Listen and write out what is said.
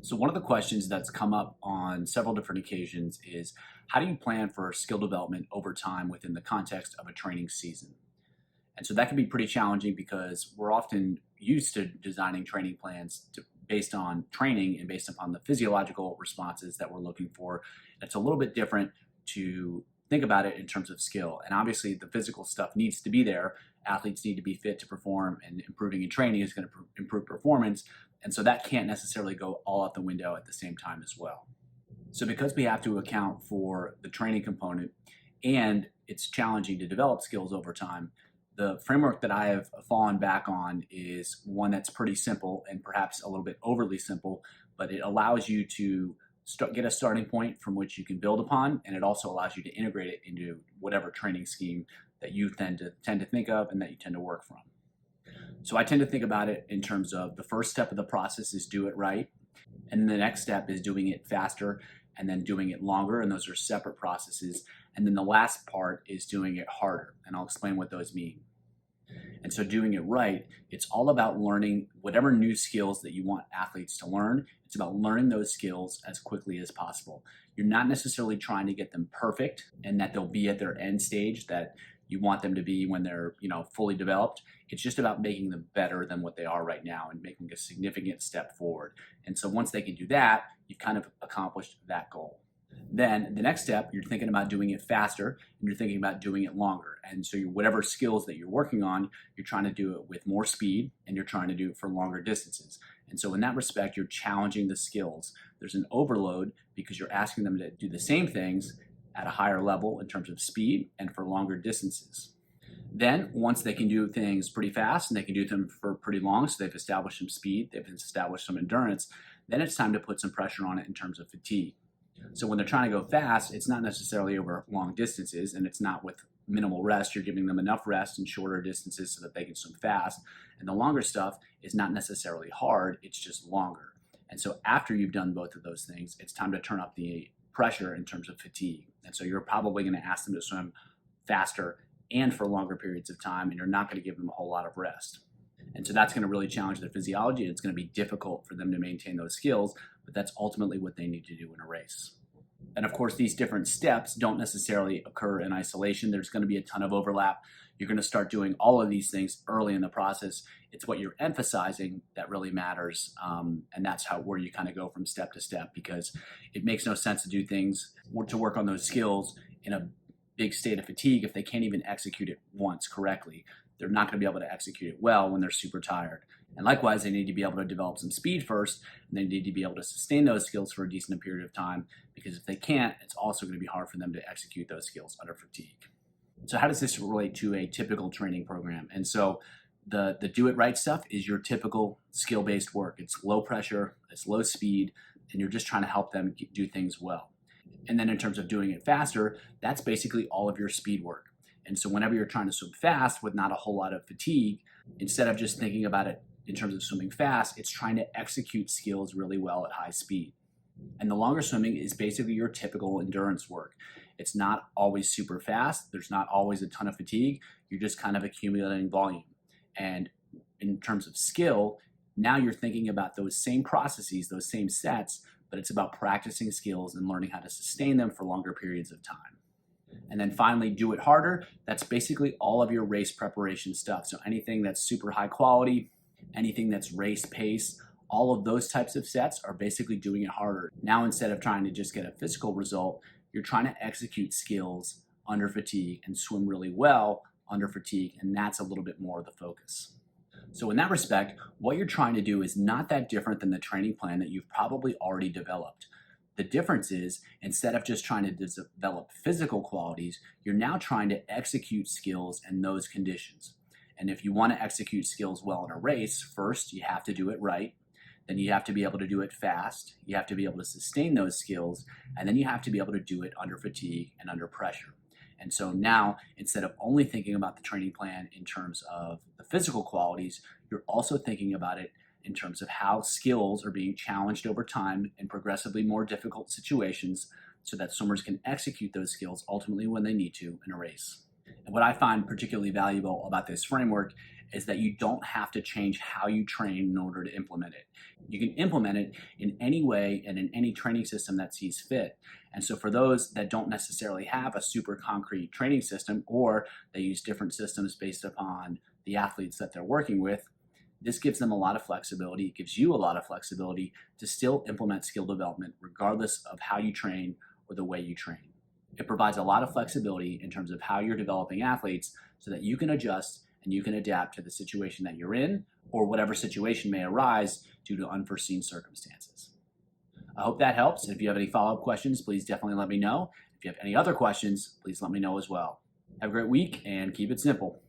So one of the questions that's come up on several different occasions is how do you plan for skill development over time within the context of a training season? And so that can be pretty challenging because we're often used to designing training plans based on training and based upon the physiological responses that we're looking for. It's a little bit different to think about it in terms of skill. And obviously, the physical stuff needs to be there. Athletes need to be fit to perform, and improving in training is going to improve performance. And so that can't necessarily go all out the window at the same time as well. So, because we have to account for the training component and it's challenging to develop skills over time, the framework that I have fallen back on is one that's pretty simple and perhaps a little bit overly simple, but it allows you to get a starting point from which you can build upon, and it also allows you to integrate it into whatever training scheme that you tend to think of and that you tend to work from. So I tend to think about it in terms of the first step of the process is do it right, and then the next step is doing it faster and then doing it longer, and those are separate processes. And then the last part is doing it harder, and I'll explain what those mean. And so doing it right, it's all about learning whatever new skills that you want athletes to learn. It's about learning those skills as quickly as possible. You're not necessarily trying to get them perfect and that they'll be at their end stage that you want them to be when they're, fully developed. It's just about making them better than what they are right now and making a significant step forward. And so once they can do that, you've kind of accomplished that goal. Then the next step, you're thinking about doing it faster and you're thinking about doing it longer. And so whatever skills that you're working on, you're trying to do it with more speed and you're trying to do it for longer distances. And so in that respect, you're challenging the skills. There's an overload because you're asking them to do the same things at a higher level in terms of speed and for longer distances. Then once they can do things pretty fast and they can do them for pretty long, so they've established some speed, they've established some endurance, then it's time to put some pressure on it in terms of fatigue. So when they're trying to go fast, it's not necessarily over long distances and it's not with minimal rest. You're giving them enough rest in shorter distances so that they can swim fast. And the longer stuff is not necessarily hard, it's just longer. And so after you've done both of those things, it's time to turn up the pressure in terms of fatigue. And so you're probably going to ask them to swim faster and for longer periods of time, and you're not going to give them a whole lot of rest. And so that's going to really challenge their physiology. And it's going to be difficult for them to maintain those skills, but that's ultimately what they need to do in a race. And of course, these different steps don't necessarily occur in isolation. There's going to be a ton of overlap. You're going to start doing all of these things early in the process. It's what you're emphasizing that really matters. And that's where you kind of go from step to step, because it makes no sense to do things to work on those skills in a big state of fatigue if they can't even execute it once correctly. They're not going to be able to execute it well when they're super tired. And likewise, they need to be able to develop some speed first, and they need to be able to sustain those skills for a decent period of time, because if they can't, it's also going to be hard for them to execute those skills under fatigue. So how does this relate to a typical training program? And so the do it right stuff is your typical skill-based work. It's low pressure, it's low speed, and you're just trying to help them do things well. And then in terms of doing it faster, that's basically all of your speed work. And so whenever you're trying to swim fast with not a whole lot of fatigue, instead of just thinking about it in terms of swimming fast, it's trying to execute skills really well at high speed. And the longer swimming is basically your typical endurance work. It's not always super fast. There's not always a ton of fatigue. You're just kind of accumulating volume. And in terms of skill, now you're thinking about those same processes, those same sets, but it's about practicing skills and learning how to sustain them for longer periods of time. And then finally, do it harder. That's basically all of your race preparation stuff. So anything that's super high quality, anything that's race pace, all of those types of sets are basically doing it harder. Now, instead of trying to just get a physical result, you're trying to execute skills under fatigue and swim really well under fatigue. And that's a little bit more of the focus. So in that respect, what you're trying to do is not that different than the training plan that you've probably already developed. The difference is, instead of just trying to develop physical qualities, you're now trying to execute skills in those conditions. And if you want to execute skills well in a race, first you have to do it right. Then you have to be able to do it fast. You have to be able to sustain those skills. And then you have to be able to do it under fatigue and under pressure. And so now, instead of only thinking about the training plan in terms of the physical qualities, you're also thinking about it in terms of how skills are being challenged over time in progressively more difficult situations so that swimmers can execute those skills ultimately when they need to in a race. And what I find particularly valuable about this framework is that you don't have to change how you train in order to implement it. You can implement it in any way and in any training system that sees fit. And so for those that don't necessarily have a super concrete training system, or they use different systems based upon the athletes that they're working with, this gives them a lot of flexibility. It gives you a lot of flexibility to still implement skill development regardless of how you train or the way you train. It provides a lot of flexibility in terms of how you're developing athletes so that you can adjust and you can adapt to the situation that you're in or whatever situation may arise due to unforeseen circumstances. I hope that helps. If you have any follow-up questions, please definitely let me know. If you have any other questions, please let me know as well. Have a great week and keep it simple.